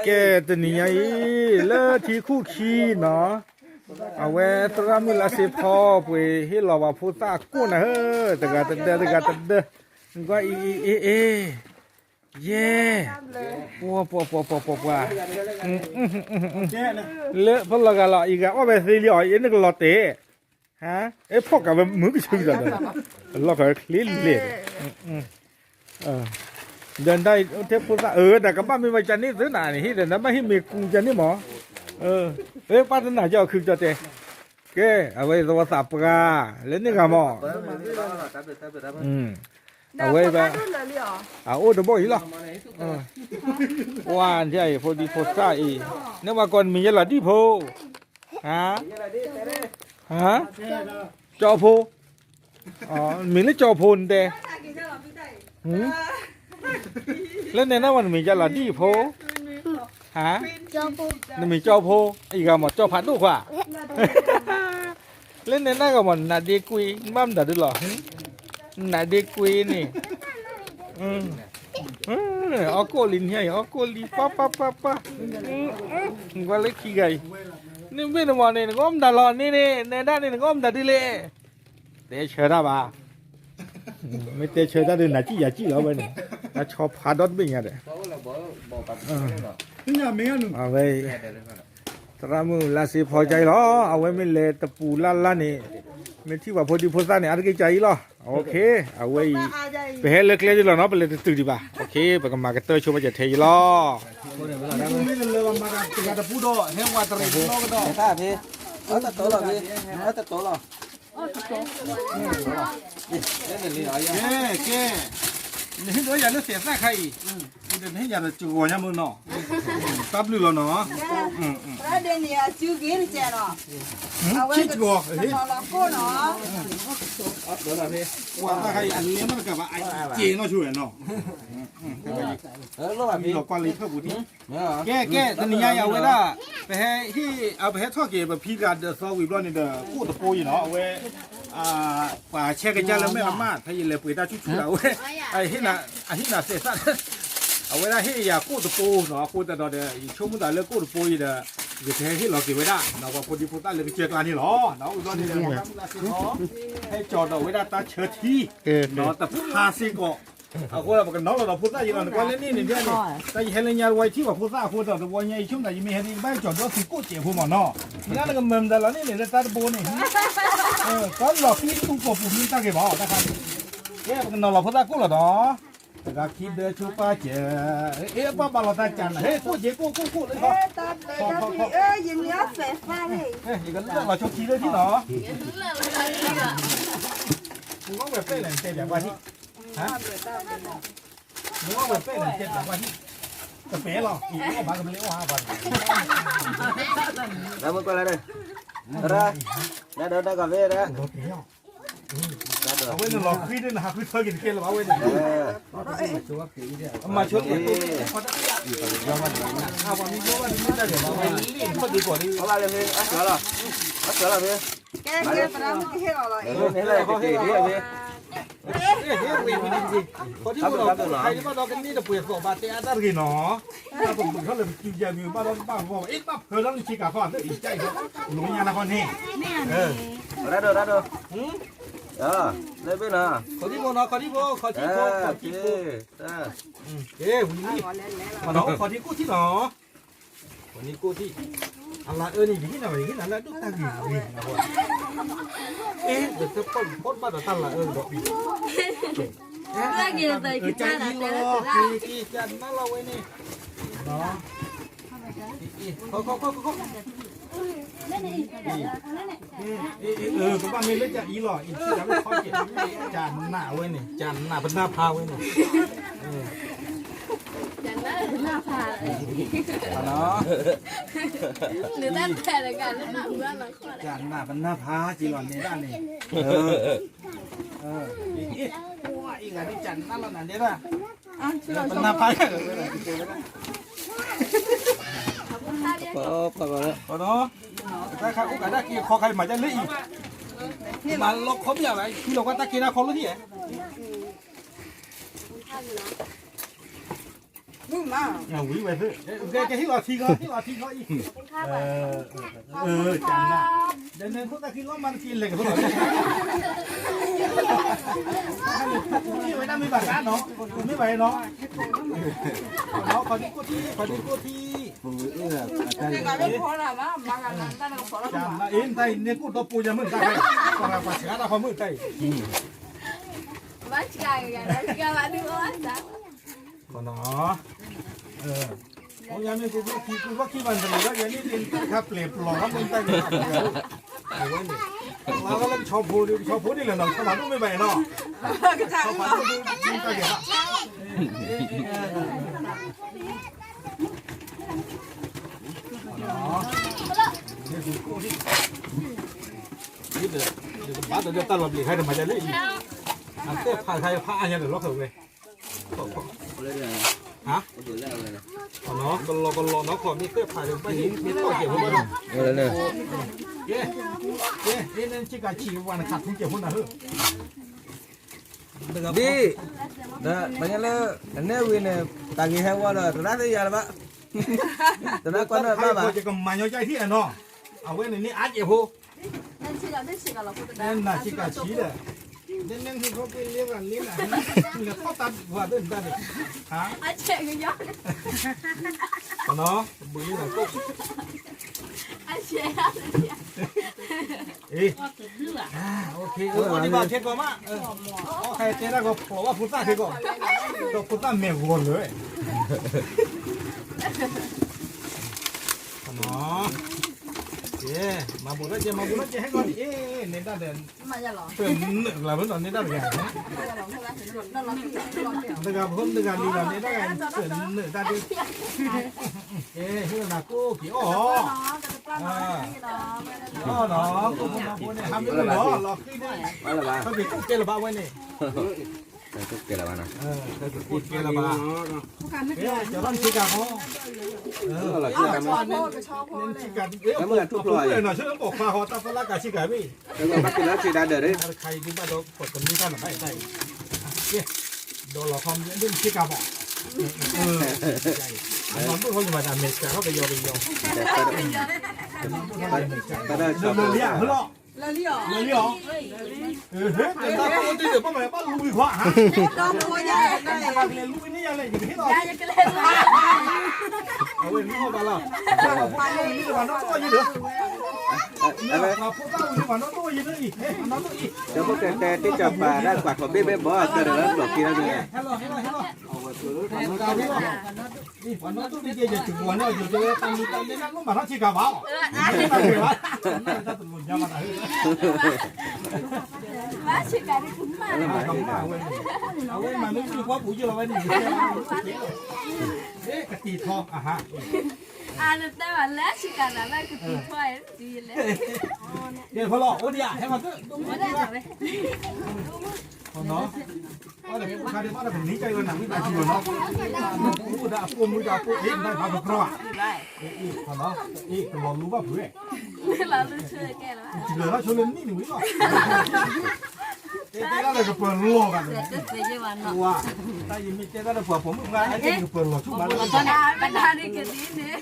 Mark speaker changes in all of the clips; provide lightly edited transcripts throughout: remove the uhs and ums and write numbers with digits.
Speaker 1: แกตัวนี้ไงเลอะที่คู่ขี้เนาะเอาไว้ตรามุลาสิพอไปให้เราว่าพูดตากู้นะเฮ้อแต่กาตะเดก็เเย่ปัวว่าเลอะพอเรากันละอีกว่าไปซีเรียอีนึกเราเตะฮะพวกกับมือก็ชื่อจังเราก็คลีนเลยเดินได้เทพพุทธแต่กับบ้านมีมาจันนี่ซื้อหนานี่แต่นั้นไม่ให้มีกุงจันนี่หมอป้าท่านไหนจะเอาคืนจะเตะแกเอาไว้ตัวสับปะเล่นนี่กับหมอเอาไว้แบบโอ้เดี๋ยวบอกอีกหรอว่านใช่พอดีพอซ่าอีเนี่ยมาก่อนมีอะไรที่โพฮะจอโพมีเรื่องจอโพนเตะแล้วในนั้นมันมีจะละดีโพฮะนี่มีจอโพอีกมันจอผัดลูกว่าเล่นในนั้นก็มันนาเด็กกุยบ้ามดัดดูหรอนาเด็กกุยนี่ออกโกลินใหญ่ออกโกลิป้าว่าเล็กขี้ไก่นี่ไม่ต้องมาเนี่ยง้อมดัดหรอนี่ในด้านนี่ง้อมดัดดิเล่เตะเชื่อได้ป่ะไม่เตะเชื่อได้เลยนะจี้อย่าจี้เราไปเนี่ยนะชอบพาดอดไปอย่างเงี้ยเอาไว้ตรามือลาสีพอใจหรอเอาไว้ไม่เละตะปูลั่นนี่ไม่ที่ว่าพอดีพอซ่าเนี่ยอะไรใจหรอโอเคเอาไว้ไปเฮเล็กๆดีหรอเนาะไปเลยตื่นดีป่ะโอเคไปกับมาเกเตอร์ช่วยมาจะเทยหรอไม่ได้เลยว่ามากับตะปูดอเฮว่าตะปูดอก็ดอ
Speaker 2: ท่าพี่ตะโตหรอพี่ตะโตหรอ
Speaker 1: แกนี่ตัวอย่างนี้เสียซ่าใครเดี๋ยวนี้อย่าจะจูงยามือเนาะตับลือแล้วเนาะ
Speaker 3: แล้วเดี๋ยวนี้จูงกินเจ้าเนาะ
Speaker 1: ชิดกัวเฮ้ยว่าใครอันนี้มันกับว่าไอ้เจนเนาะช่วยเนาะมีหลอกกว่าลีเพื่อบุตรแกตอนนี้เอาไว้ละไปให้ที่เอาไปให้ทอดเก็บแบบพีการเดอร์ซอวิบลอนนี่เด้อกู้ตะปูอยู่เนาะเอาไว้ป่าเช็คกันจ้าแล้วไม่ละมาดถ้ายินเลยปุ๋ยตาชุดๆเอาไว้ไอ้ที่น่ะเสียสัตว์เอาไว้ได้ที่อยากกู้ตะปูเนาะกู้แต่ดอเด้อช่วงมุดเลือกกู้ตะปูอยู่เด้ออยู่ที่ที่เราเก็บไว้ได้เนาะว่าพอดีพอตาเลยไปเจอกันนี่หรอเนาะอุดรนี่เด้อให้จอดเอาไว้ได้ตาเชิดที่เนาะแต่พาซิก็เอาคนละกันน้องเราพูดได้ยังไงก็เล่นนี่เนี่ยนี่แต่เห็นเลยยาไว้ที่ว่าพูดได้พูดแต่วันยังช่วงไหนยังมีเห็นบ้านจอดรถสิกู้เจ็บพูดหมอเนาะนั่นก็เมืองแต่ละนี่เนี่ยตาโบนี่ก็หลอกที่ตุ้งกบปุ่มนี่ตาเก็บเอาตาคันแค่กันน้องเราพูดได้กู้หรอเนาะแต่ก็คิดเดือดชูป้าเจ๋อป้าบาเราตาจันเฮ้ยกู้เจ๋กู้เลยครับ
Speaker 3: ยังเนี้ยเสียฟ้าเลย
Speaker 1: ยังกันเรื่องเราชกชีเลยที่เนาะมึงก็แบบเป้เลยเจ๊แบบว่าที่ฮะมึงก็แบบเป้เลยเจ๊แบบว่าที่จะเป๋หรออีกก็บ้ากันเลี้ยวหาบ้าน
Speaker 2: แล้วมึงก็อะไรได้กาแฟได้
Speaker 1: เอาไว้หนึ่งหลอกขึ้นด้วยนะขึ้นเธอกินเกลือเอาไว้หนึ่งมาชดตัวเอาวันนี้ก็วันนี้ได้เดี๋ยวเอาไปลิ้นพอดีกว่านี้
Speaker 2: เอาอะไรเลยเสือหรอเสือหรอพี่
Speaker 3: แกปลาไม่เห็นอะไร
Speaker 2: นี่อะไรก็เฮ้ยพี่
Speaker 1: คนที่เราใครที่มาเรากันนี่จะเปลี่ยนสมบัติอาจารย์กี่หนอถ้าผมเขาเลยกินยามีบ้านบ้านบอกเอ๊ะป้าเธอต้องชิกาฟอนอีกใจเขาหนุ่มยานาคอนนี่
Speaker 2: ได้ดูได้เป็นอ่ะ
Speaker 1: ขอที่โบนะขอที่โบขอที่โบขอที่โบวันนี้มาเนาะขอที่กู้ที่หนอวันนี้กู้ที่อะไรนี่ที่ไหนที่ไหนแล้วตุ๊กตากี่นะวะเดี๋ยวจะพ่นมาแต่ตั้งละดอกบี
Speaker 4: lagi dari kita
Speaker 1: ada kita malah ini no kok các bạn mình lấy chả ý lò ý chỉ là khó chuyện chả nạ với này chả nạ bên na phao với này đó
Speaker 4: người ta thề là cả nó nằm ra là khó
Speaker 1: chả nạ bên na phao chỉ còn này ra này ý là đi chả nạ là nè đấy là bên na phao có đó cái khai cái đó kia khó khai mà chân lấy mà nó khó bây giờ vậy khiเราก็ตะกี้นะkhóรู้ที่ไหน
Speaker 3: มึงมา
Speaker 1: อย่าวิ่งไปซื้อแกที่เราทีก็ที่เราทีก็อีกจำนะเดี๋ยวเนี่ยพวกตะกี้ก็มันกินเลยกับพวกเราไม่ไหวนะไม่ไหวกันเนาะไม่ไหวเนาะเนาะขอดีกูที
Speaker 3: 내가 왜 보라마 막아 난다는 거 보라마
Speaker 1: จำนะเอ็นไทยเนี่ยกูตัวปูจะมึงได้ก็เราปัสสาวะเขามึงได้
Speaker 4: Bắt cài kìa, bắt cài bạn đừng có bắt sao.
Speaker 1: ก็เนาะโอ้ยังไม่กูว่าขี้มันเลยแล้วอย่างนี้เป็นครับเปลี่ยนปลอกมึงได้เลยเอาไว้เนี่ยเราก็เล่นชอบพูดนี่แหละเนาะสมัครก็ไม่ไหวเนาะชอบพูดมึงก็เห็นละนี่เดี๋ยวบ้านเดี๋ยวตลอดเลยใครจะมาจะเล่นอันเต้พาใครพาอันนี้เดี๋ยวล็อกเขาเลยฮะอ๋อเนาะก็รอเนาะขอมีเต้พาเดี๋ยวไปมีต่อเกี่ยวกับมันเย้นี่นั่นชิคกี้พายวันขาดทุนเกี่ยวกับมันนะ
Speaker 2: đi đó bây giờ là nếu vì này ta nghĩ hay quá rồi ra tới giờ là bác tụi nó quan rồi ba bà
Speaker 1: จะก็มาย่อยใจที่อ่ะเนาะเอาไว้ในนี้อาจจะพู
Speaker 4: Nên chỉ là biết chỉ là phụ
Speaker 1: นั่นน่ะชิคกี้พายเลยนั่นที่เขาไปเรียกกันนี่แหละเนี่ยเขาตัดหัวเดินได้เลยฮะ
Speaker 4: Anh chạy người nhóc.
Speaker 1: เนาะบุญนี่แหละก็
Speaker 4: Anh chạy.
Speaker 1: เอ้โอเควันนี้บอกเทก่อนมาใครเทแล้วก็บอกว่าพุทธะเทก่อนก็พุทธะเมียวัวเลยเนาะเย้มาบุญแล้วเจให้ก่อนเอ๊ะเนี่ยได้เดิน
Speaker 4: Mà giờ lọ.
Speaker 1: เติมหนึ่งแล้วมันตอนนี้ได้ยังไง
Speaker 4: Nó lọ cái gì?
Speaker 1: แต่กับผมแต่กับดีแล้วเนี่ยได้ยังเติมหนึ่งได้ดิเอ๊ะเรื่องนักกู้กี่อ๋อ อ๋อเนาะกูมาพูดเนี่ยทำไม่ได้หรอหลอกที่เนี่ย
Speaker 2: đó là bà
Speaker 1: เขาเป็นกู้เกลบ้าไว้เนี่ย
Speaker 2: cái kia là bà nào
Speaker 1: เขาเป็นกู้เกลบ้าเอ๊ะจะรันชิกาโม
Speaker 2: đó là kia làm
Speaker 1: เน้นชิกาเอ๊ะผมพูดเลยหน่อยช่วยบอกฟ้าหอตาฟลากาชิกาพี่
Speaker 2: cái mà bắt cái đó chị đã đợi đấy
Speaker 1: ใครที่บ้านเรากดกันที่ท่านได้ได้เอ๊ะโดนหลอกคอมเล่นชิกาบอกน้องพวกเขาอยู่มาจากอเมริกาเขาไปโยน
Speaker 2: ta đã
Speaker 1: เรื่องเลี้ยงเหรอ
Speaker 3: 라리오
Speaker 1: เลี้ยงเฮ้ยแต่ตาโตตีเดี๋ยวป้าแม่ป้าลุยขวาฮะ
Speaker 3: 너 뭐냐
Speaker 1: ป้าเรียนลุยนี่อะไรอย่างนี้หรอ
Speaker 4: Ra cho cái lên.
Speaker 1: เอาเว้ยนี่เข้ามาแล้วป้าลุยนี่จะมาน้องตัวยี่เด้อ
Speaker 2: à đây
Speaker 1: มาพูดตั้งอยู่มาน้องตัวยี่เด้ออีกเฮ้ยน้องตัวอีก
Speaker 2: cho có cái tí chập bà đã quạt vào bếp bó cho được nó đổ kia ra rồi
Speaker 1: ฮัลโหลนี่วันนั้นต้องดีเจจะถึงวันนี้อยู่จะตั้งนี่นั่งลงมาทั้งชีกาบ้าตั้งเลยวะถ้าตุ่นยามาไหน
Speaker 4: Má chỉ cài đi cúng mà.
Speaker 1: เอาไว้มาไม่มีความปุ๋ยเราไว้นี่เอ๊ะกะตีทองอ่ะฮะ
Speaker 4: À được đây mà lát chỉ cần là lại cực kỳ khoai gì lẽ.
Speaker 1: เดี๋ยวพอหลอกโอ้ดิอ่ะให้มันก็
Speaker 4: Mới đây rồi đấy.
Speaker 1: เนาะว่าแต่ผู้ชายว่าแต่ผมนี้ใจวันหนังไม่ได้ชีวิตเนาะผู้ด่าผู้มือด่าผู้เองได้พาไปครอบอีกเนาะอีกลองรู้ว่าเพื่อ
Speaker 4: Là tôi chơi cái đó.
Speaker 1: เหลือแล้วชนเลยนี่หนุ่ยหรอเจ๊ได้เลยก็เปิดรัวกัน
Speaker 4: Tức về chứ mà nó.
Speaker 1: ว่าถ้ายังมีเจ๊ได้แล้วผมงานไอ้เจ๊ก็เปิดหลอดชุบมาแล้ว
Speaker 4: Bạn đã đi cái tí nữa.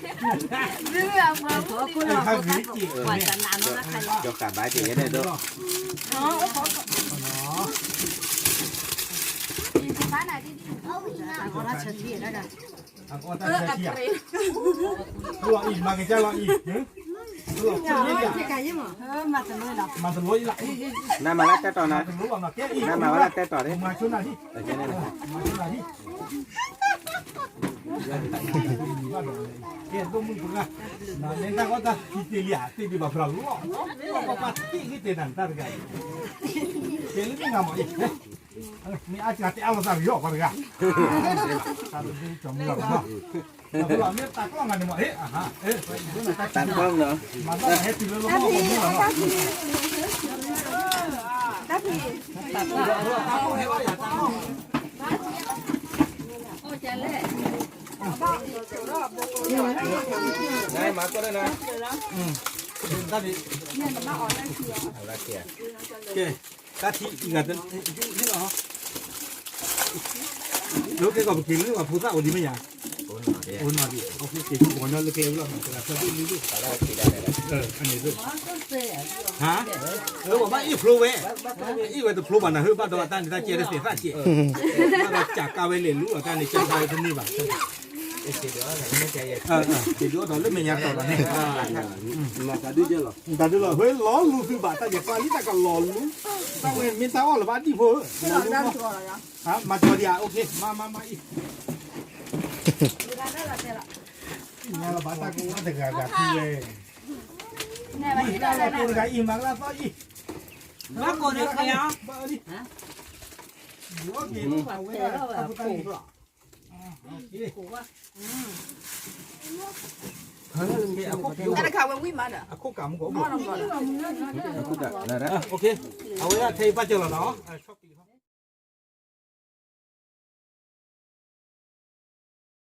Speaker 4: Đứa là mà có cô
Speaker 1: ไอ้
Speaker 4: nào
Speaker 1: ข้าว
Speaker 4: có
Speaker 1: ผี
Speaker 4: cắt
Speaker 1: จี
Speaker 4: của quả chả nào nó khai.
Speaker 2: cho cả bãi thì cái này đâu
Speaker 4: Phá này đi. Có nó chơi gì đó kìa.
Speaker 1: ทางออนไลน์เชียร์รัวอีกมากันเจ้ารัวอีกรัวคนนี้เนี่ย
Speaker 3: mà tao nói đó
Speaker 1: มันจะรวยละ
Speaker 2: nam mà lát cái trò này
Speaker 1: มันรู้ว่ามาแก้อีก
Speaker 2: nam mà lát cái trò đấy
Speaker 1: มาช่วยหน่อยดิ
Speaker 2: ở trên này này
Speaker 1: มาช่วยหน่อยดิเกี่ยตัวมึงถูกอ่ะนั่นเองถ้าว่าจะคิดเลี้ยตีดีแบบเรารู้ก็มาที่ที่เต็นนั่นตั้งกันเกี่ยนี่งามอีกมีอาจารย์ที่เอาเราสั่งยกกันเลยอ่ะถ้าเราดูจมูกเราเนาะเราเนี่ยตากล้องกันเนี่ยเอ๊ะอ่ะฮะเอ๊ะ
Speaker 2: tàn không nữa
Speaker 1: มันต้องให้ตีแล้วเราบอกผมเนาะ
Speaker 3: 따피
Speaker 4: Ôi chà lệ.
Speaker 2: đây má có đây này
Speaker 1: ได้ดิ
Speaker 2: là kìa
Speaker 1: โอเคกะทิอีกอันนึงนี่เหรอลูกแกก็ไปกินหรือว่าผู้สาวคนนี้ไม่อยาก โอ้นมาดิโอเคกินหัวนั่นเลยเกลือแต่ละคนนี่ดิอันนี้ดิฮะบอกว่าอีพลูเว้อีเว้ตัวพลูมันนะเฮ้ยบ้านตัวตั้งแต่เจริญเสียสักเจี๊ยบ้านจากกาเวเลรู้อ่ะการในเจ้าชายคนนี้บ้างเดี๋ยวตอนเล่นเมียต่อแล้วเนี่ยแต่ดูเลยเฮ้ยล้อลูคือบ้านแต่อย่าฟังนี่แต่ก็ล้อลูต้องเห็นมีสาวหรือบ้านที่พูดฮะมาตัวเดียวโอเคมาอีกงานเราบ้านตากูว่าแต่กับพี่เลย
Speaker 4: Nè bà đi đâu đây nè.
Speaker 1: Cô gái im lặng là sao gì?
Speaker 3: Bác cô được không nhá?
Speaker 1: Bơ đi.
Speaker 3: Hả?
Speaker 1: Bố gì cũng vào cái đó là cổ rồi.
Speaker 3: Cái khẩu quý mà đó.
Speaker 1: Cô cảm của
Speaker 3: Nó
Speaker 1: bố.
Speaker 3: không còn.
Speaker 2: Nè đó.
Speaker 1: Ok. À, với là thầy ba chờ là nó.